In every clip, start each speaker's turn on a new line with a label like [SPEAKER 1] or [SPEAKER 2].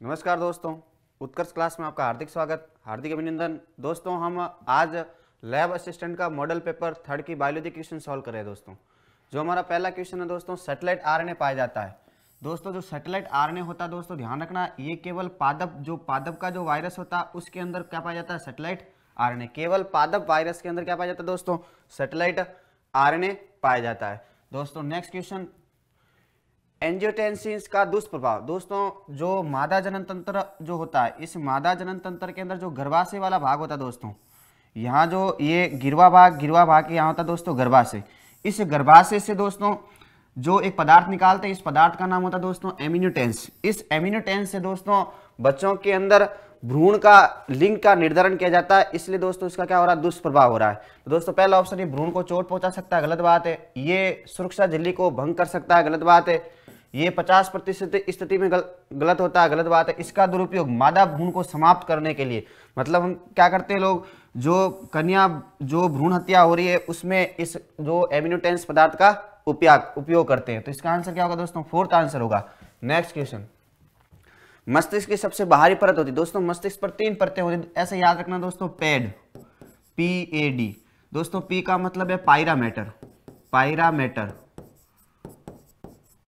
[SPEAKER 1] नमस्कार दोस्तों, उत्कर्ष क्लास में आपका हार्दिक स्वागत, हार्दिक अभिनंदन। दोस्तों हम आज लैब असिस्टेंट का मॉडल पेपर 3rd की बायोलॉजी क्वेश्चन सॉल्व कर रहे हैं। दोस्तों जो हमारा पहला क्वेश्चन है दोस्तों, सैटेलाइट आरएनए पाया जाता है। दोस्तों जो सैटेलाइट आरएनए होता है दोस्तों ध्यान रखना, ये केवल पादप का जो वायरस होता है उसके अंदर क्या पाया जाता है, सैटेलाइट आरएनए। केवल पादप वायरस के अंदर क्या पाया जाता है दोस्तों, सैटेलाइट आरएनए पाया जाता है। दोस्तों नेक्स्ट क्वेश्चन, एंजियोटेंसिन का दुष्प्रभाव। दोस्तों जो मादा जनन तंत्र जो होता है, इस मादा जनन तंत्र के अंदर जो गर्भाशय वाला भाग होता है दोस्तों, यहाँ जो ये गिरवा भाग यहाँ होता है दोस्तों गर्भाशय। इस गर्भाशय से दोस्तों जो एक पदार्थ निकालते हैं, इस पदार्थ का नाम होता है दोस्तों एमिनोटेंस। इस एमिनोटेंस से दोस्तों बच्चों के अंदर भ्रूण का लिंग का निर्धारण किया जाता है, इसलिए दोस्तों इसका क्या हो रहा है, दुष्प्रभाव हो रहा है। तो दोस्तों पहला ऑप्शन, ये भ्रूण को चोट पहुंचा सकता है, गलत बात है। ये सुरक्षा झिल्ली को भंग कर सकता है, गलत बात है। ये 50% स्थिति में गलत होता है, गलत बात है। इसका दुरुपयोग मादा भ्रूण को समाप्त करने के लिए, मतलब हम क्या करते हैं लोग, जो कन्या जो भ्रूण हत्या हो रही है उसमें इस जो एमिनोटेंस पदार्थ का उपयोग करते हैं। तो इसका आंसर क्या होगा दोस्तों, 4th आंसर होगा। नेक्स्ट क्वेश्चन, मस्तिष्क की सबसे बाहरी परत होती है। दोस्तों मस्तिष्क पर 3 परतें होती है, ऐसे याद रखना दोस्तों, पैड, PAD। दोस्तों P का मतलब है पायरामेटर,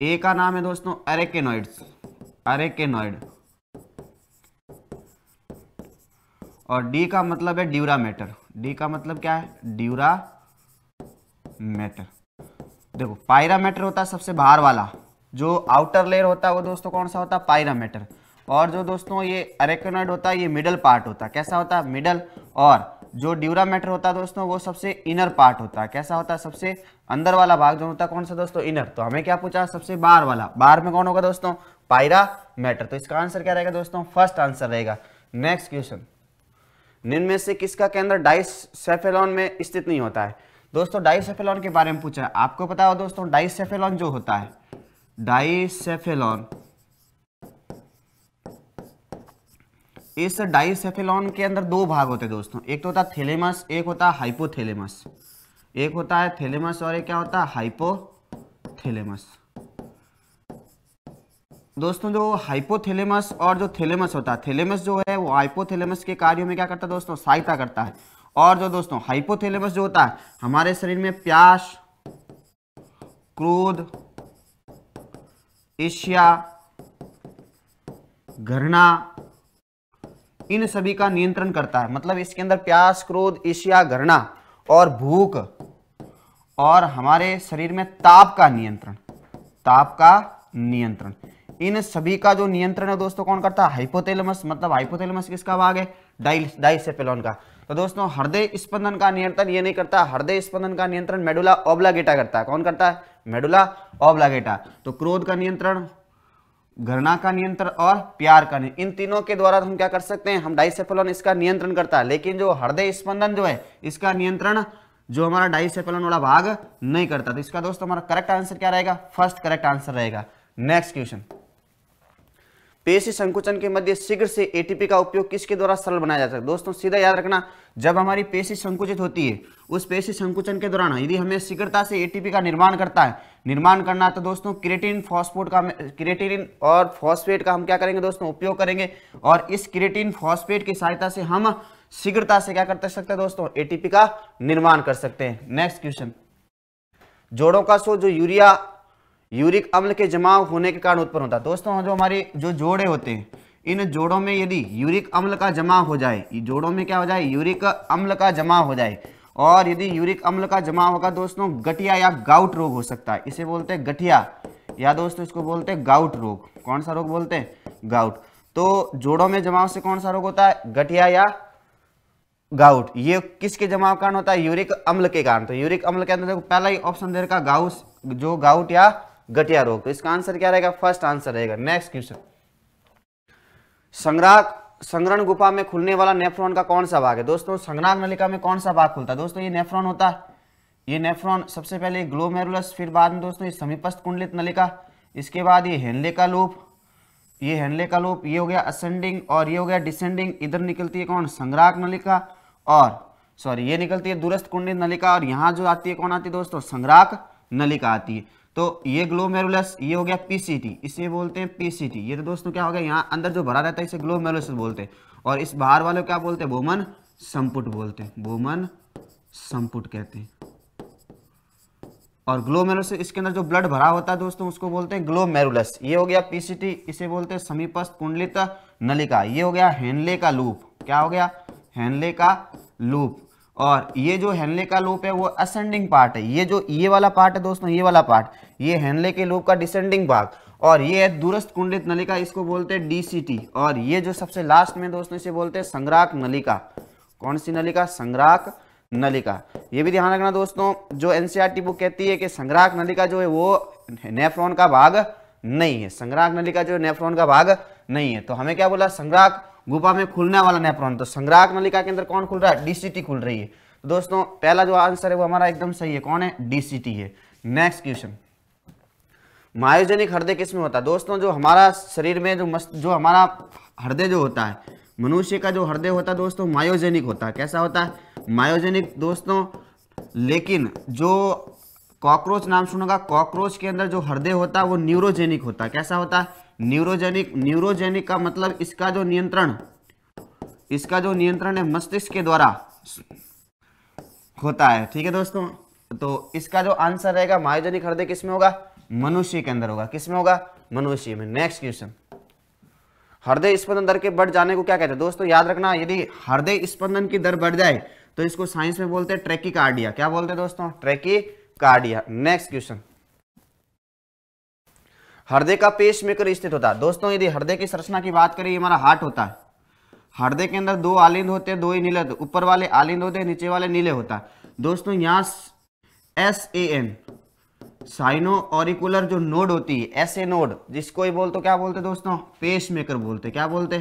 [SPEAKER 1] A का नाम है दोस्तों अरेकेनॉइड्स, अरेकेनॉइड, और D का मतलब है ड्यूरामेटर। D का मतलब क्या है, ड्यूरामेटर। देखो पायरामेटर होता है सबसे बाहर वाला, जो आउटर लेयर होता है वो दोस्तों कौन सा होता है, पायरामेटर। और जो दोस्तों ये अरेकेनॉइड होता है ये मिडल पार्ट होता है, कैसा होता है, मिडल। और जो ड्यूरामेटर होता है दोस्तों वो सबसे इनर पार्ट होता है, कैसा होता है, सबसे अंदर वाला भाग जो होता है कौन सा दोस्तों, इनर। तो हमें क्या पूछा, सबसे बाहर वाला, बाहर में कौन होगा दोस्तों, पायरामेटर। तो इसका आंसर क्या रहेगा दोस्तों, 1st आंसर रहेगा। नेक्स्ट क्वेश्चन, निम्न में से किसका केंद्र डाइसेफेलॉन में स्थित नहीं होता है। दोस्तों डाइसेफेलॉन के बारे में पूछा है, आपको पता हो दोस्तों डाइसेफेलॉन जो होता है, डाइसेफेलॉन, इस डाइसेफेलॉन के अंदर 2 भाग होते हैं दोस्तों, एक तो होता है थैलेमस, एक होता है हाइपोथैलेमस। एक होता है थैलेमस और एक क्या होता है, हाइपोथैलेमस। दोस्तों जो हाइपोथैलेमस और जो थैलेमस होता है, थैलेमस जो है वो हाइपोथैलेमस के कार्यों में क्या करता है दोस्तों, सहायता करता है। और जो दोस्तों हाइपोथैलेमस जो होता है हमारे शरीर में प्यास, क्रोध, ईर्ष्या, घृणा, इन सभी का नियंत्रण करता है। मतलब इसके अंदर प्यास, क्रोध, ईर्ष्या, घृणा और भूख, और हमारे शरीर में ताप का नियंत्रण, इन सभी का जो नियंत्रण है दोस्तों कौन करता है, हाइपोथैलेमस। मतलब हाइपोथैलेमस किसका भाग है, डाइसेफेलॉन का। तो दोस्तों हृदय स्पंदन का नियंत्रण ये नहीं करता, हृदय स्पंदन का नियंत्रण मेडुला ऑब्लांगेटा करता है। कौन करता है, मेडुला ऑब्लांगेटा। तो क्रोध का नियंत्रण, घृणा का नियंत्रण और प्यार का नियंत्रण, इन तीनों के द्वारा हम क्या कर सकते हैं, हम डाइसेफेलॉन इसका नियंत्रण करता है। लेकिन जो हृदय स्पंदन जो है इसका नियंत्रण जो हमारा डाइसेफेलॉन वाला भाग नहीं करता। तो इसका दोस्तों हमारा करेक्ट आंसर क्या रहेगा, 1st करेक्ट आंसर रहेगा। नेक्स्ट क्वेश्चन, पेशी संकुचन के मध्य शीघ्र से एटीपी का उपयोग किसके द्वारा सरल बनाया जा सकता है। दोस्तों सीधा याद रखना, जब हमारी पेशी संकुचित होती है उस पेशी संकुचन के दौरान यदि हमें शीघ्रता से एटीपी का निर्माण करना है तो दोस्तों क्रिएटिन और फॉस्फेट का हम क्या करेंगे दोस्तों, उपयोग करेंगे। और इस क्रिएटिन फॉस्फेट की सहायता से हम शीघ्रता से क्या कर सकते हैं दोस्तों, एटीपी का निर्माण कर सकते हैं। नेक्स्ट क्वेश्चन, जोड़ों का शोथ जो यूरिक अम्ल के जमाव होने के कारण उत्पन्न होता है। दोस्तों जो हमारे जो जोड़े होते हैं, इन जोड़ों में यदि यूरिक अम्ल का जमाव हो जाए, जोड़ों में क्या हो जाए, यूरिक अम्ल का जमाव हो जाए, और यदि यूरिक अम्ल का जमाव होगा दोस्तों गठिया या गाउट रोग हो सकता है। इसे बोलते हैं गठिया, या दोस्तों इसको बोलते हैं गाउट रोग। कौन सा रोग बोलते हैं, गाउट। तो जोड़ों में जमाव से कौन सा रोग होता है, गठिया या गाउट। ये किसके जमाव कारण होता है, यूरिक अम्ल के कारण। तो यूरिक अम्ल के अंदर देखो पहला ही ऑप्शन दे रखा गाउट या गठिया रोग। तो इसका आंसर क्या रहेगा, 1st आंसर रहेगा। नेक्स्ट क्वेश्चन, संग्रहण गुफा में खुलने वाला नेफ्रॉन का कौन सा भाग है। दोस्तों संग्राहक नलिका में कौन सा भाग खुलता है, दोस्तों ये नेफ्रॉन होता है। ये नेफ्रॉन सबसे पहले ग्लोमेरुलस, फिर बाद में दोस्तों ये समीपस्थ कुंडलित नलिका, इसके बाद ये हेनले का लूप, ये हो गया असेंडिंग, और ये हो गया डिसेंडिंग। इधर निकलती है कौन, संग्राहक नलिका, और ये निकलती है दूरस्थ कुंडलित नलिका, और यहाँ जो आती है कौन आती है दोस्तों, संग्राहक नलिका आती है। तो ये ग्लोमेरुलस, ये हो गया पीसीटी, इसे बोलते हैं पीसीटी। ये तो दोस्तों क्या हो गया, यहाँ अंदर जो भरा रहता है इसे ग्लोमेरुलस बोलते हैं, और इस बाहर वाले को क्या बोलते हैं, बोमन संपुट बोलते हैं, बोमन संपुट कहते हैं। और ग्लोमेरुलस इसके अंदर जो ब्लड भरा होता है दोस्तों उसको बोलते हैं ग्लोमेरुलस। ये हो गया पीसीटी, इसे बोलते हैं समीपस्थ कुंडलित नलिका। ये हो गया हेनले का लूप, क्या हो गया, हेनले का लूप। और ये जो हेनले का लूप है वो असेंडिंग पार्ट है, ये जो ये वाला पार्ट है दोस्तों, ये वाला पार्ट, ये हेनले के लूप का डिसेंडिंग भाग। और ये है दूरस्थ कुंडलित नलिका, इसको बोलते हैं डीसीटी। और ये जो सबसे लास्ट में दोस्तों इसे बोलते हैं संग्राहक नलिका। कौन सी नलिका, संग्राहक नलिका। ये भी ध्यान रखना दोस्तों, जो एनसीईआरटी बुक कहती है कि संग्राहक नलिका जो है वो नेफ्रॉन का भाग नहीं है, संग्राहक नलिका जो है नेफ्रॉन का भाग नहीं है। तो हमें क्या बोला, संग्राहक गुफा में खुलने वाला नेफ्रॉन, तो संग्राहक नलिका के अंदर कौन खुल रहा है, डीसीटी खुल रही है। तो दोस्तों पहला जो आंसर है वो हमारा एकदम सही है, कौन है, डीसीटी है। नेक्स्ट क्वेश्चन, मायोजेनिक हृदय किस में होता है। दोस्तों जो हमारा शरीर में जो हमारा हृदय जो होता है, मनुष्य का जो हृदय होता है दोस्तों मायोजेनिक होता है। कैसा होता है, मायोजेनिक दोस्तों। लेकिन जो कॉकरोच नाम सुनोगा, कॉकरोच के अंदर जो हृदय होता है वो न्यूरोजेनिक होता है। कैसा होता है, न्यूरोजेनिक। न्यूरोजेनिक का मतलब इसका जो नियंत्रण है मस्तिष्क के द्वारा होता है। ठीक है दोस्तों, तो इसका जो आंसर रहेगा मायोजेनिक हृदय किस में होगा, मनुष्य के अंदर होगा। किस में होगा, मनुष्य में। नेक्स्ट क्वेश्चन, हृदय स्पंदन दर के बढ़ जाने को क्या कहते हैं। दोस्तों याद रखना, यदि हृदय स्पंदन की दर बढ़ जाए तो इसको साइंस में बोलते हैं ट्रैकीकार्डिया। क्या बोलते हैं दोस्तों, ट्रैकीकार्डिया। नेक्स्ट क्वेश्चन, हृदय का पेसमेकर स्थित होता है। दोस्तों यदि हृदय की संरचना की बात करें, हमारा हार्ट होता है, हृदय के अंदर दो आलिंद होते हैं, दो ही नीले, ऊपर वाले आलिंद होते हैं, नीचे वाले नीले होता है। दोस्तों यहाँ SAN साइनो ऑरिकुलर जो नोड होती है, ऐसे नोड जिसको ही बोलते क्या बोलते दोस्तों, पेसमेकर बोलते। क्या बोलते,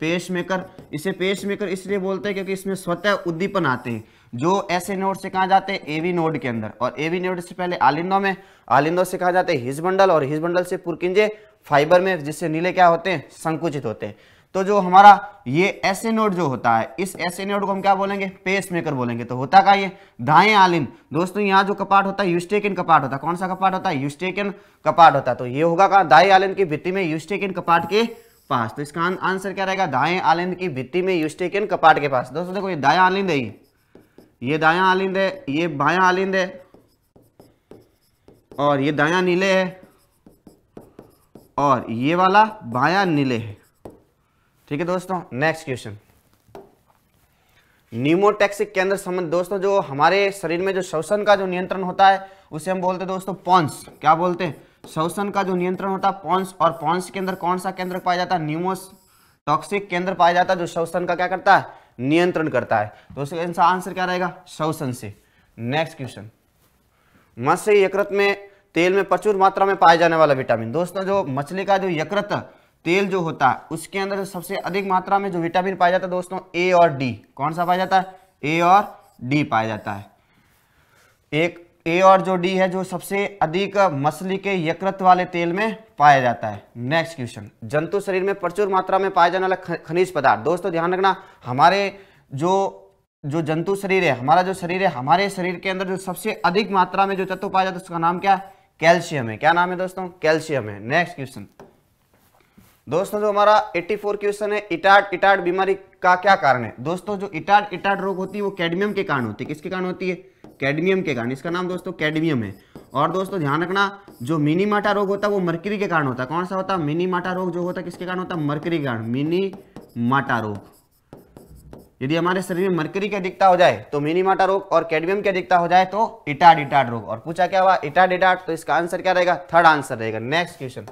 [SPEAKER 1] पेसमेकर। इसे पेसमेकर इसलिए बोलते हैं क्योंकि इसमें स्वतः उद्दीपन आते हैं जो ऐसे नोड से कहा जाते हैं एवी नोड के अंदर, और एवी नोड से पहले आलिंदों में, आलिंदों से कहा जाते हैं हिस्बंडल, और हिस्बंडल से पुरकिंजे फाइबर में, जिससे नीले क्या होते हैं, संकुचित होते हैं। तो जो हमारा ये ऐसे नोड जो होता है, इस ऐसे नोड को हम क्या बोलेंगे, पेसमेकर बोलेंगे। तो होता क्या ये, दाएं आलिंद। दोस्तों यहाँ जो कपाट होता है यूस्टेकिन कपाट होता है। कौन सा कपाट होता है, यूस्टेकिन कपाट होता है। तो ये होगा कहाँ, दाएं आलिंद की भित्ति में यूस्टेकिन कपाट के पास। तो इसका आंसर क्या रहेगा, दाएं आलिंद की भित्ति में यूस्टेकिन कपाट के पास। दोस्तों देखो ये दायां आलिंद है, ये दायां आलिंद है, ये बायां आलिंद है, और ये दायां नीले है, और ये वाला बायां नीले है। ठीक है दोस्तों। नेक्स्ट क्वेश्चन, न्यूमोटैक्सिक केंद्र संबंध। दोस्तों जो हमारे शरीर में जो श्वसन का जो नियंत्रण होता है उसे हम बोलते हैं दोस्तों पॉन्स। क्या बोलते हैं, श्वसन का जो नियंत्रण होता है पॉन्स। और पॉन्स के अंदर कौन सा केंद्र पाया जाता है, न्यूमोटॉक्सिक केंद्र पाया जाता है जो श्वसन का क्या करता है, नियंत्रण करता है। तो इसका आंसर क्या रहेगा, श्वसन से। नेक्स्ट क्वेश्चन, मत्स्य यकृत में तेल में प्रचुर मात्रा में पाए जाने वाला विटामिन। दोस्तों जो मछली का जो यकृत तेल जो होता है उसके अंदर जो सबसे अधिक मात्रा में जो विटामिन पाया जाता है दोस्तों ए और डी। कौन सा पाया जाता है, ए और डी पाया जाता है। एक ए और जो डी है जो सबसे अधिक मछली के यकृत वाले तेल में पाया जाता है। नेक्स्ट क्वेश्चन, जंतु शरीर में प्रचुर मात्रा में पाया जाने वाला खनिज पदार्थ। दोस्तों ध्यान रखना, हमारे जो जंतु शरीर है, हमारा जो शरीर है, हमारे शरीर के अंदर जो सबसे अधिक मात्रा में जो तत्व पाया जाता है उसका नाम क्या, कैल्शियम है। क्या नाम है दोस्तों, कैल्शियम है। नेक्स्ट क्वेश्चन, दोस्तों जो हमारा 84 क्वेश्चन है, इटार्ड बीमारी का क्या कारण है। दोस्तों जो इटार्ड रोग होती है वो कैडमियम के कारण होती है। किसके कारण होती है, कैडमियम के कारण। इसका नाम दोस्तों कैडमियम है। और दोस्तों ध्यान रखना, जो मिनीमाटा रोग होता है वो मरकरी के कारण होता है। कौन सा होता है, मिनीमाटा रोग जो होता है किसके कारण होता है, मरकरी के कारण, मिनीमाटा रोग। यदि हमारे शरीर में मरकरी की अधिकता हो जाए तो मिनीमाटा रोग, और कैडमियम की अधिकता हो जाए तो इटार्ड रोग। और पूछा क्या हुआ, इटार्ड। तो इसका आंसर क्या रहेगा, थर्ड आंसर रहेगा। नेक्स्ट क्वेश्चन,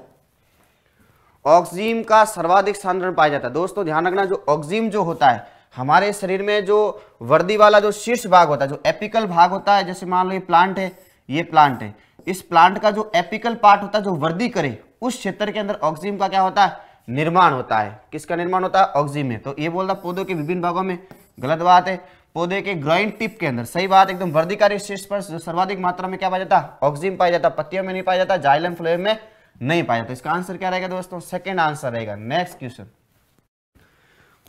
[SPEAKER 1] ऑक्सीजन का सर्वाधिक सांद्रण पाया जाता है। दोस्तों ध्यान रखना, जो ऑक्सीजन जो होता है हमारे शरीर में, जो वर्दी वाला जो शीर्ष भाग होता है, जो एपिकल भाग होता है, जैसे मान लो ये प्लांट है, ये प्लांट है, इस प्लांट का जो एपिकल पार्ट होता है जो वर्दी करे, उस क्षेत्र के अंदर ऑक्सीजन का क्या होता है, निर्माण होता है। किसका निर्माण होता है, ऑक्सीजन में। तो ये बोलता पौधों के विभिन्न भागों में, गलत बात है। पौधे के ग्राइंड टिप के अंदर, सही बात एकदम, वर्दिकारी शीर्ष पर जो सर्वाधिक मात्रा में क्या पाया जाता है, ऑक्सीजन पाया जाता है। पत्तियों में नहीं पाया जाता, जाइलम फ्लोएम में नहीं पाया जाता। इसका आंसर क्या रहेगा दोस्तों, सेकंड आंसर रहेगा। नेक्स्ट क्वेश्चन,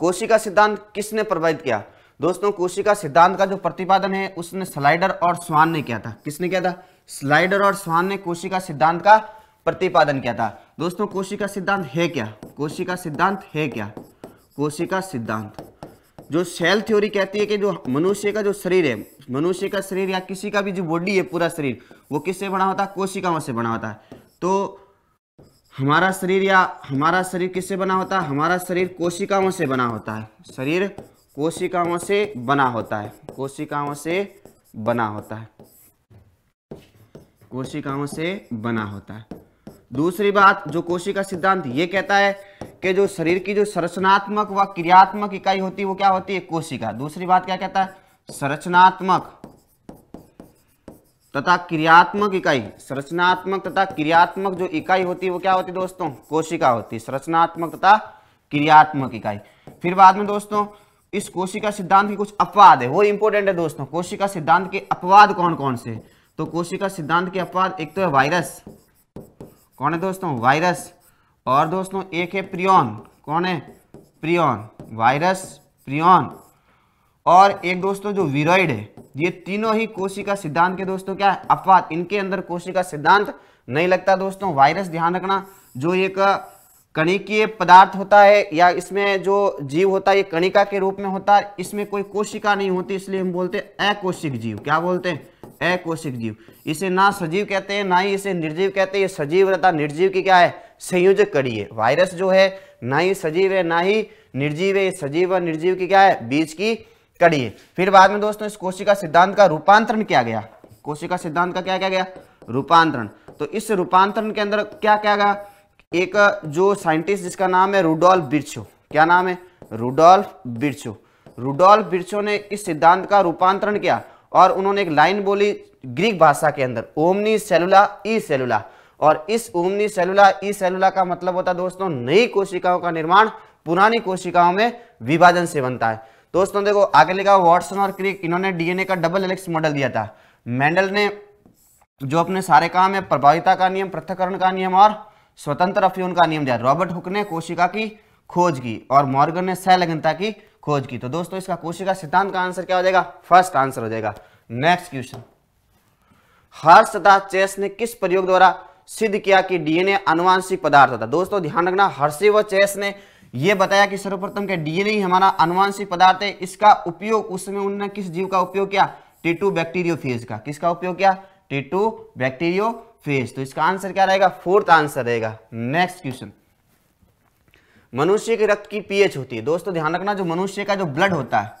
[SPEAKER 1] कोशिका सिद्धांत किसने प्रभावित किया। दोस्तों कोशिका सिद्धांत का जो प्रतिपादन है उसने स्लाइडर और स्वान ने किया था। किसने किया था? स्लाइडर और स्वान ने कोशिका सिद्धांत का प्रतिपादन किया था। दोस्तों कोशिका सिद्धांत है क्या? कोशिका सिद्धांत है क्या? कोशिका सिद्धांत जो सेल थ्योरी कहती है कि जो मनुष्य का जो शरीर है, मनुष्य का शरीर या किसी का भी जो बॉडी है, पूरा शरीर, वो किससे बना होता है? कोशिकाओं से बना होता है। तो हमारा शरीर किससे बना होता है? हमारा शरीर कोशिकाओं से बना होता है। शरीर कोशिकाओं से बना होता है। कोशिकाओं से बना होता है। कोशिकाओं से बना होता है। दूसरी बात जो कोशिका सिद्धांत ये कहता है कि जो शरीर की जो संरचनात्मक व क्रियात्मक इकाई होती है वो क्या होती है? कोशिका। दूसरी बात क्या कहता है? संरचनात्मक तथा क्रियात्मक इकाई, संरचनात्मक तथा क्रियात्मक जो इकाई होती है वो क्या होती है दोस्तों? कोशिका होती है। संरचनात्मक तथा क्रियात्मक इकाई। फिर बाद में दोस्तों इस कोशिका सिद्धांत की कुछ अपवाद है, वो इंपॉर्टेंट है दोस्तों। कोशिका सिद्धांत के अपवाद कौन कौन से? तो कोशिका सिद्धांत के अपवाद एक तो है वायरस। कौन है दोस्तों? वायरस। और दोस्तों एक है प्रियॉन। कौन है? प्रियॉन। वायरस, प्रियॉन और एक दोस्तों जो विरोइड है। ये तीनों ही कोशिका सिद्धांत के दोस्तों क्या है? अपवाद। इनके अंदर कोशिका सिद्धांत नहीं लगता दोस्तों। वायरस ध्यान रखना, जो एक कणिकीय पदार्थ होता है या इसमें जो जीव होता है ये कणिका के रूप में होता है, इसमें कोई कोशिका नहीं होती, इसलिए हम बोलते हैं अकोशिक जीव। क्या बोलते हैं? अकोशिक जीव। इसे ना सजीव कहते हैं ना ही इसे निर्जीव कहते हैं। ये सजीव तथा निर्जीव की क्या है? संयोजक कड़ी है। वायरस जो है ना ही सजीव है ना ही निर्जीव है, सजीव और निर्जीव की क्या है? बीच की कड़ी है। फिर बाद में दोस्तों इस कोशिका सिद्धांत का रूपांतरण किया गया। कोशिका सिद्धांत का क्या किया गया? रूपांतरण। तो इस रूपांतरण के अंदर क्या किया गया? एक जो साइंटिस्ट जिसका नाम है रुडोल्फ विर्चो। क्या नाम है? Rudolf Virchow. रुडोल्फ विर्चो ने इस सिद्धांत का रूपांतरण किया और उन्होंने एक लाइन बोली ग्रीक भाषा के अंदर, ओमनी सेलुला ई सेलुला। और इस ओमनी सेलुला ई सेलुला का मतलब होता है दोस्तों नई कोशिकाओं का निर्माण पुरानी कोशिकाओं में विभाजन से बनता है। दोस्तों देखो आगे लिखा वॉटसन और क्रिक, इन्होंने डीएनए का डबल हेलिक्स मॉडल दिया था। मेंडल ने जो अपने सारे काम है प्रभाविता का नियम, पृथक्करण का नियम और स्वतंत्र अफ्यून का नियम दिया। रॉबर्ट हुक ने कोशिका की खोज की और मॉर्गन ने सहलग्नता की खोज की। तो दोस्तों इसका कोशिका सिद्धांत का आंसर क्या हो जाएगा? फर्स्ट आंसर हो जाएगा। नेक्स्ट क्वेश्चन, हर्ष तथा चेस ने किस प्रयोग द्वारा सिद्ध किया कि डीएनए आनुवांशिक पदार्थ होता है? दोस्तों ध्यान रखना, हर्षी व चेस ने यह बताया कि सर्वप्रथम के डीएनए ही हमारा आनुवांशिक पदार्थ है। इसका उपयोग उसमें उन्होंने किस जीव का उपयोग किया? टी2 बैक्टीरियोफेज का। किसका उपयोग किया? T2 bacteriophage. तो इसका आंसर क्या रहेगा? फोर्थ आंसर रहेगा। नेक्स्ट क्वेश्चन, मनुष्य के रक्त की पीएच होती है। दोस्तों ध्यान रखना, जो मनुष्य का जो ब्लड होता है,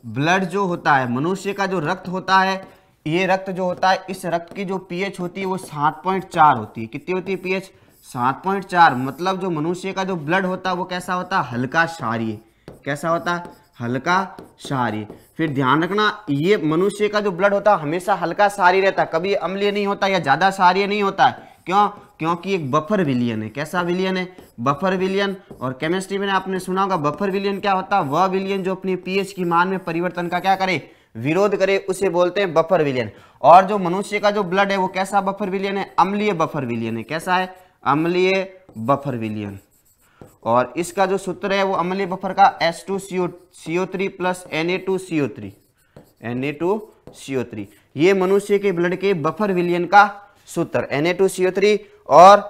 [SPEAKER 1] ब्लड जो होता है, मनुष्य का जो रक्त होता है, ये रक्त जो होता है, इस रक्त की जो पीएच होती है वो 7.4 होती है। कितनी होती है पीएच? 7.4। मतलब जो मनुष्य का जो ब्लड होता है वो कैसा होता है? हल्का क्षारीय। कैसा होता है? हल्का क्षारीय। फिर ध्यान रखना, ये मनुष्य का जो ब्लड होता है हमेशा हल्का क्षारीय रहता है, कभी अम्लीय नहीं होता या ज्यादा क्षारीय नहीं होता है। क्यों? क्योंकि एक बफर विलियन है। कैसा विलियन है? बफर विलियन। और केमिस्ट्री में आपने सुना होगा बफर विलियन क्या होता है? वह विलियन जो अपनी पीएच की मान में परिवर्तन का क्या करे? विरोध करे, उसे बोलते हैं बफर विलियन। और जो मनुष्य का जो ब्लड है वो कैसा बफर विलियन है? अम्लीय बफर विलियन है। कैसा है? अम्लीय बफर विलियन। और इसका जो सूत्र है वो अम्लीय बफर का H2CO3 प्लस Na2CO3। Na2CO3 ये मनुष्य के ब्लड के बफर विलियन का सूत्र। Na2CO3 और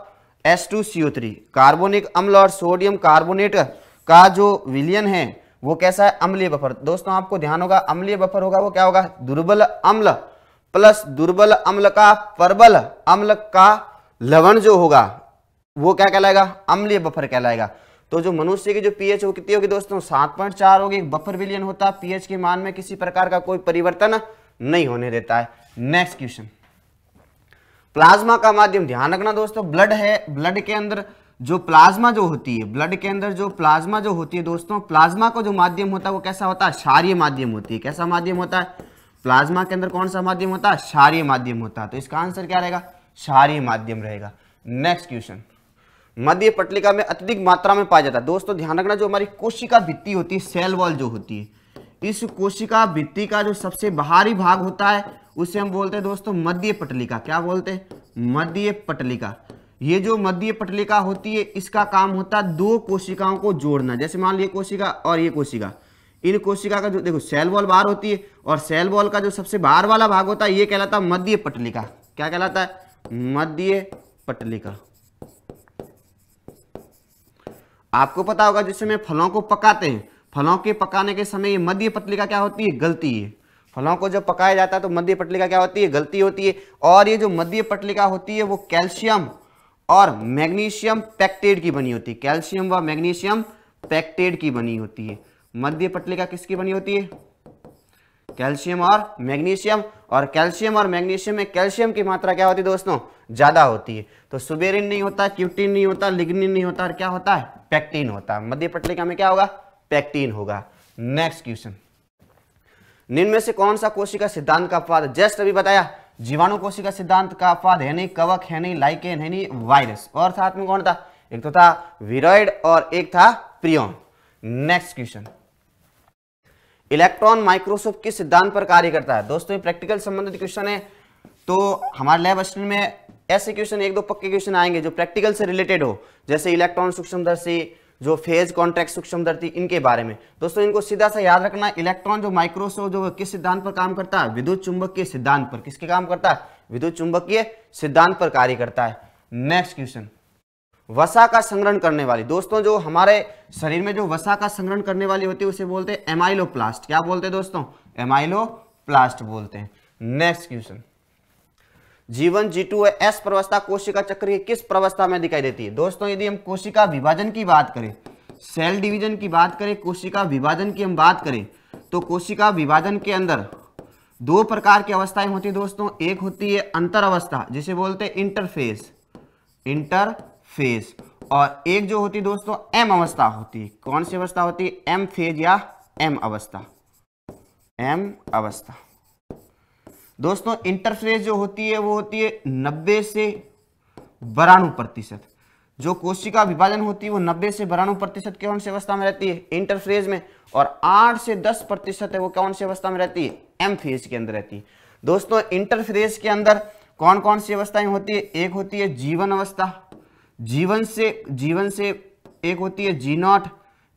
[SPEAKER 1] H2CO3 कार्बोनिक अम्ल और सोडियम कार्बोनेट का जो विलियन है वो कैसा है? अम्लीय बफर। दोस्तों आपको ध्यान होगा अम्लीय बफर होगा वो क्या होगा? दुर्बल अम्ल प्लस दुर्बल अम्ल का प्रबल अम्ल का लवण जो होगा वो क्या कहलाएगा? अम्लीय बफर कहलाएगा। तो जो मनुष्य की जो पीएच वो कितनी होगी दोस्तों? 7.4 होगी। बफर विलियन होता है, पीएच के मान में किसी प्रकार का कोई परिवर्तन नहीं होने देता है। नेक्स्ट क्वेश्चन, प्लाज्मा का माध्यम। ध्यान रखना दोस्तों, ब्लड है, ब्लड के अंदर जो प्लाज्मा जो होती है, ब्लड के अंदर जो प्लाज्मा जो होती है दोस्तों, प्लाज्मा का जो माध्यम होता है वो कैसा होता है? क्षारीय माध्यम होती है। कैसा माध्यम होता है? प्लाज्मा के अंदर कौन सा माध्यम होता है? क्षारीय माध्यम होता है। तो इसका आंसर क्या रहेगा? क्षारीय माध्यम रहेगा। नेक्स्ट क्वेश्चन, मध्य पटलिका में अत्यधिक मात्रा में पाया जाता है। दोस्तों ध्यान रखना, जो हमारी कोशिका भित्ति होती है, सेल वॉल जो होती है, इस कोशिका भित्ति का जो सबसे बाहरी भाग होता है उसे हम बोलते हैं दोस्तों मध्य पटलिका। क्या बोलते हैं? मध्य पटलिका। ये जो मध्य पटलिका होती है इसका काम होता है दो कोशिकाओं को जोड़ना। जैसे मान लीजिए कोशिका और ये कोशिका, इन कोशिका का जो देखो सेल वॉल बाहर होती है और सेल वॉल का जो सबसे बाहर वाला भाग होता है ये कहलाता है मध्य पटलिका। क्या कहलाता है? मध्य पटलिका। आपको पता होगा जिस समय फलों को पकाते हैं, फलों के पकाने के समय ये मध्य पटलिका क्या होती है? गलती है। फलों को जब पकाया जाता है तो मध्य पटलिका क्या होती है? गलती होती है। और ये जो मध्य पटलिका होती है वो कैल्शियम और मैग्नीशियम पैक्टेट की बनी होती है। कैल्शियम व मैग्नीशियम पैक्टेट की बनी होती है। मध्य पटलिका किसकी बनी होती है? कैल्शियम और मैग्नीशियम। और कैल्शियम और मैग्नीशियम में कैल्शियम की मात्रा क्या होती है दोस्तों? ज्यादा होती है। तो सुबेरिन नहीं होता, क्यूटिन नहीं होता, लिग्निन नहीं होता, और क्या होता है? पैक्टिन होता है। मध्य पटलिका में क्या होगा? पैक्टिन होगा। नेक्स्ट क्वेश्चन, निम्न में से कौन सा कोशिका सिद्धांत का अपवाद? जस्ट अभी बताया जीवाणु कोशिका सिद्धांत का अपवाद है नहीं, कवक है नहीं, लाइकेन है नहीं, वायरस। और साथ में कौन था? एक तो था विरोइड और एक था prion. Next question, electron microscope किस सिद्धांत पर कार्य करता है? दोस्तों ये प्रैक्टिकल संबंधित क्वेश्चन है, तो हमारे लैब स्टूडेंट में ऐसे क्वेश्चन एक दो पक्के क्वेश्चन आएंगे जो प्रैक्टिकल से रिलेटेड हो, जैसे इलेक्ट्रॉन सूक्ष्मदर्शी, जो फेज कॉन्ट्रैक्ट सूक्ष्मदर्शी, इनके बारे में। दोस्तों इनको सीधा सा याद रखना, इलेक्ट्रॉन जो माइक्रोस्कोप जो किस सिद्धांत पर काम करता है? विद्युत चुंबकीय सिद्धांत पर। किसके काम करता है? विद्युत चुंबकीय सिद्धांत पर कार्य करता है। नेक्स्ट क्वेश्चन, वसा का संग्रहण करने वाली। दोस्तों जो हमारे शरीर में जो वसा का संग्रहण करने वाली होती है उसे बोलते हैं एमाइलोप्लास्ट। क्या बोलते हैं दोस्तों? एमाइलोप्लास्ट बोलते हैं। नेक्स्ट क्वेश्चन, जीवन G2S प्रवस्था कोशिका चक्र की किस प्रवस्था में दिखाई देती है? दोस्तों यदि हम कोशिका विभाजन की बात करें, सेल डिवीजन की बात करें, कोशिका विभाजन की हम बात करें, तो कोशिका विभाजन के अंदर दो प्रकार की अवस्थाएं होती है दोस्तों। एक होती है अंतर अवस्था जिसे बोलते हैं इंटरफेज, इंटरफेज, और एक जो होती है दोस्तों एम अवस्था होती है। कौन सी अवस्था होती है? एम फेज या एम अवस्था, एम अवस्था। दोस्तों इंटरफेज जो होती है वो होती है 90 से 92%। जो कोशिका विभाजन होती है वो 90 से 92% कौन सी अवस्था में रहती है? इंटरफेज में। और 8 से 10% है वो कौन सी अवस्था में रहती है? एम फेज के अंदर रहती है। दोस्तों इंटरफेज के अंदर कौन कौन सी अवस्थाएं होती है? एक होती है जीवन अवस्था, जीवन से एक होती है G0,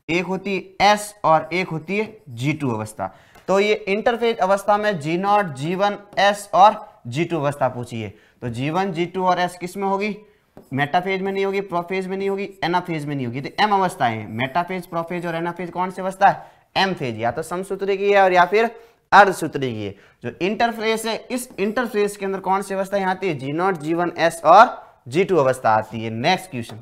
[SPEAKER 1] एक होती है S और एक होती है G2 अवस्था। तो ये इंटरफेज अवस्था में G0, G1, S और G2 अवस्था पूछी है। तो G1, G2 और S किस में होगी? मेटाफेज में नहीं होगी, प्रोफेज में नहीं होगी, एनाफेज में नहीं होगी। तो एम अवस्थाएं हैं, मेटाफेज, प्रोफेज और एनाफेज। कौन सी अवस्था है? M phase. या तो समसूत्री की है और या फिर अर्धसूत्री की है। जो इंटरफेज है इस इंटरफेज के अंदर कौन सी अवस्थाएं आती है? G0, G1, S और G2 अवस्था आती है। नेक्स्ट क्वेश्चन,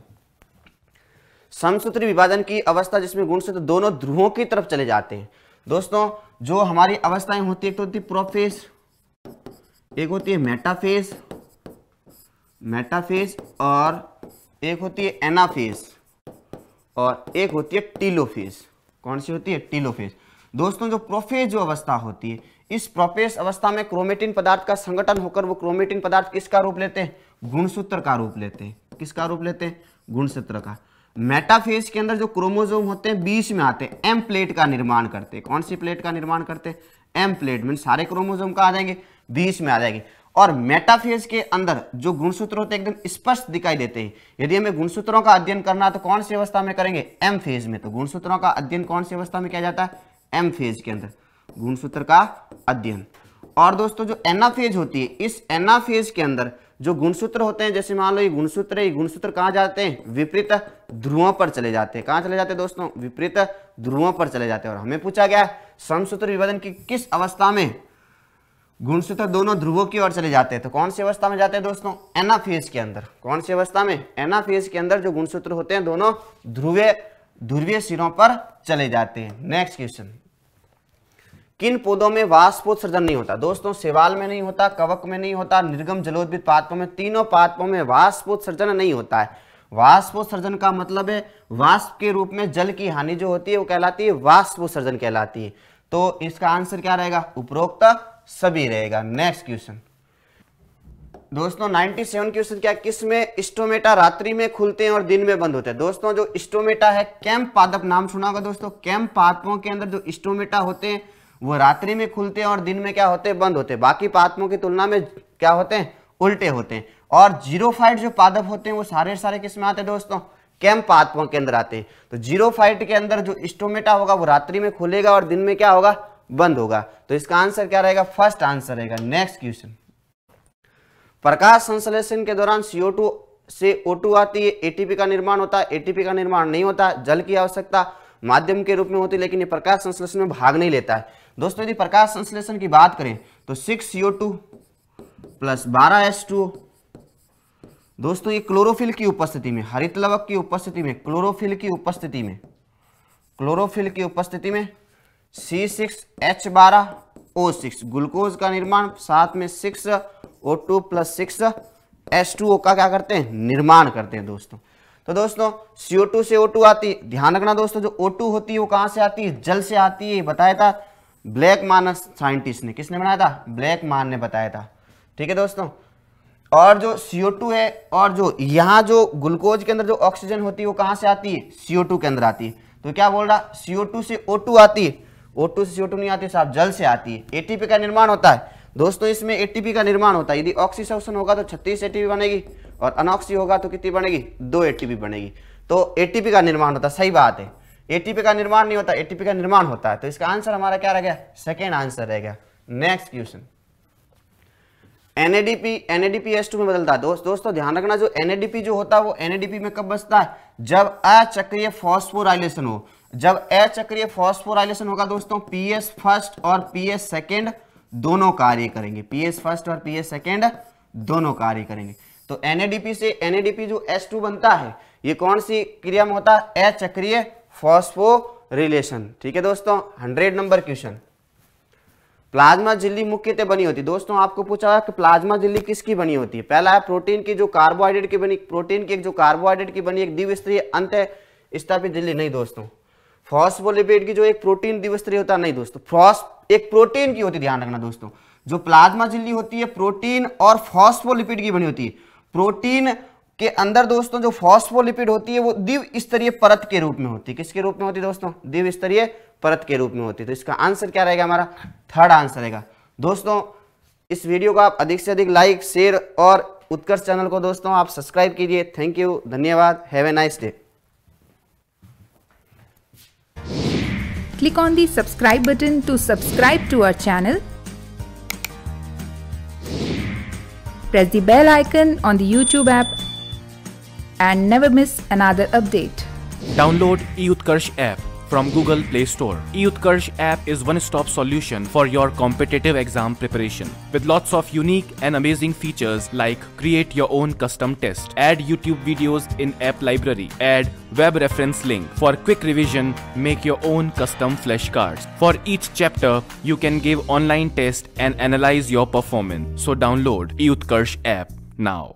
[SPEAKER 1] समसूत्री विभाजन की अवस्था जिसमें गुणसूत्र दोनों ध्रुवों की तरफ चले जाते हैं। दोस्तों जो हमारी अवस्थाएं होती है, एक तो होती है प्रोफेज, एक होती है मेटाफेज, और एक होती है एनाफेज, और एक होती है टीलोफेज। कौन सी होती है? टीलोफेज। दोस्तों जो प्रोफेज जो अवस्था होती है, इस प्रोफेज अवस्था में क्रोमेटिन पदार्थ का संगठन होकर वो क्रोमेटिन पदार्थ किसका रूप लेते हैं? गुणसूत्र का रूप लेते हैं। किसका रूप लेते हैं? गुणसूत्र का। मेटाफेज के अंदर जो क्रोमोसोम होते हैं बीच में आते हैं, एम प्लेट का निर्माण करते हैं। कौन सी प्लेट का निर्माण करते हैं? M plate. मीन सारे क्रोमोसोम का आ जाएंगे, बीच में आ जाएंगे। और मेटाफेज के अंदर जो गुणसूत्र होते हैं एकदम स्पष्ट दिखाई देते हैं। यदि हमें गुणसूत्रों का अध्ययन करना है तो कौन सी अवस्था में करेंगे? एम फेज में। तो गुणसूत्रों का अध्ययन कौन सी अवस्था में किया जाता है? एम फेज के अंदर गुणसूत्र का अध्ययन। और दोस्तों जो एनाफेज होती है, इस एनाफेज के अंदर जो गुणसूत्र होते हैं, जैसे मान लो ये गुणसूत्र है, ये गुणसूत्र कहाँ जाते हैं? विपरीत ध्रुवों पर चले जाते हैं। कहाँ चले जाते हैं दोस्तों? विपरीत ध्रुवों पर चले जाते हैं। और हमें पूछा गया समसूत्र विभाजन की किस अवस्था में गुणसूत्र दोनों ध्रुवों की ओर चले जाते हैं? तो कौन सी अवस्था में जाते हैं दोस्तों? एनाफेज के अंदर। कौन सी अवस्था में? एनाफेज के अंदर जो गुणसूत्र होते हैं दोनों ध्रुवीय सिरों पर चले जाते हैं। नेक्स्ट क्वेश्चन, किन पौधों में वाष्पोत्सर्जन नहीं होता? दोस्तों शैवाल में नहीं होता, कवक में नहीं होता, निर्गम जलोद्भिद पादपों में, तीनों पादपों में वाष्पोत्सर्जन नहीं होता है। वाष्पोत्सर्जन का मतलब है वाष्प के रूप में जल की हानि जो होती है वो कहलाती है वाष्पोत्सर्जन कहलाती है। तो इसका आंसर क्या रहेगा? उपरोक्त सभी रहेगा। नेक्स्ट क्वेश्चन, दोस्तों 97 क्वेश्चन क्या? किसमें स्टोमेटा रात्रि में खुलते हैं और दिन में बंद होते हैं? दोस्तों जो स्टोमेटा है, कैंप पादप नाम सुना होगा दोस्तों। कैंप पादपों के अंदर जो स्टोमेटा होते हैं वो रात्रि में खुलते हैं और दिन में क्या होते हैं? बंद होते हैं। बाकी पादपों की तुलना में क्या होते हैं? उल्टे होते हैं। और जीरोफाइट जो पादप होते हैं वो सारे किस में आते हैं दोस्तों? कैंप पादपों के अंदर आते हैं। तो जीरोफाइट के अंदर जो स्टोमेटा होगा वो रात्रि में खुलेगा और दिन में क्या होगा, बंद होगा। तो इसका आंसर क्या रहेगा, फर्स्ट आंसर रहेगा। नेक्स्ट क्वेश्चन, प्रकाश संश्लेषण के दौरान CO2 से O2 आती है, ATP का निर्माण होता है, ATP का निर्माण नहीं होता, जल की आवश्यकता माध्यम के रूप में होती है, लेकिन ये प्रकाश संश्लेषण में भाग नहीं लेता है। दोस्तों यदि प्रकाश संश्लेषण की बात करें तो 6CO2 प्लस 12H2O, दोस्तों ये क्लोरोफिल की उपस्थिति में, हरित लवक की उपस्थिति में, क्लोरोफिल की उपस्थिति में C6H12O6 ग्लूकोज का निर्माण, साथ में 6O2 प्लस 6H2O का क्या करते हैं, निर्माण करते हैं दोस्तों। तो दोस्तों CO2 से O2 आती है, ध्यान रखना दोस्तों, जो O2 होती है वो कहां से आती है, जल से आती है, बताया था ब्लैक मान साइंटिस्ट ने, किसने बनाया था, ब्लैक मान ने बताया था। ठीक है दोस्तों, और जो CO2 है और जो यहाँ जो ग्लूकोज के अंदर जो ऑक्सीजन होती है वो कहां से आती है, CO2 के अंदर आती है। तो क्या बोल रहा, CO2 से O2 आती है, O2 से CO2 नहीं आती साहब, जल से आती है। ATP का निर्माण होता है दोस्तों, इसमें ATP का निर्माण होता है। यदि ऑक्सीडेशन होगा तो 36 ATP बनेगी और अनऑक्सी होगा तो कितनी बनेगी, 2 ATP बनेगी। तो ATP का निर्माण होता है, सही बात है। ATP का निर्माण नहीं होता, ATP का निर्माण होता है। तो इसका आंसर हमारा क्या रह गया, सेकेंड आंसर रह गया। नेक्स्ट क्वेश्चन, NADP H2 में बदलता है। दोस्तों ध्यान रखना, जो NADP जो होता है वो NADP में कब बचता है, जब अचक्रीय फॉस्फोराइलेशन हो। जब अचक्रीय फॉस्फोराइलेशन होगा दोस्तों, PS फर्स्ट और PS सेकेंड दोनों कार्य करेंगे, PS फर्स्ट और PS सेकेंड दोनों कार्य करेंगे। तो NADP से NADP जो H2 बनता है, ये कौन सी क्रिया में होता है, अचक्रीय फॉस्फोरिलेशन। ठीक है दोस्तों, 100 नंबर क्वेश्चन, प्लाज्मा झिल्ली मुख्यतः बनी होती है। दोस्तों आपको पूछा कि प्लाज्मा झिल्ली किसकी बनी होती है, पहला है प्रोटीन की जो कार्बोहाइड्रेट की बनी, प्रोटीन की जो कार्बोहाइड्रेट की बनी एक द्विस्तरीय अंत स्थापित झिल्ली, नहीं दोस्तों। फॉस्फोलिपिड की जो एक प्रोटीन द्विस्तरीय होता है, नहीं दोस्तों, एक प्रोटीन की होती है। ध्यान रखना दोस्तों, जो प्लाज्मा झिल्ली होती है प्रोटीन और फॉस्फोलिपिड की बनी होती है। प्रोटीन के अंदर दोस्तों जो फॉस्फोलिपिड होती है वो द्विस्तरीय परत के रूप में होती है। किसके रूप में होती है दोस्तों, द्विस्तरीय परत के रूप में होती है। तो इसका आंसर क्या रहेगा, हमारा थर्ड आंसर रहेगा। दोस्तों इस वीडियो को आप अधिक से अधिक लाइक, शेयर और उत्कर्ष चैनल को दोस्तों आप सब्सक्राइब कीजिए। थैंक यू, धन्यवाद, have a nice day.
[SPEAKER 2] Click on the subscribe button to subscribe to our channel. Press the bell icon on the YouTube app and never miss another update.
[SPEAKER 3] Download eUtkarsh app from Google Play Store. eUtkarsh app is one-stop solution for your competitive exam preparation with lots of unique and amazing features like create your own custom test, add YouTube videos in app library, add web reference link for quick revision, make your own custom flashcards. For each chapter, you can give online test and analyze your performance. So download eUtkarsh app now.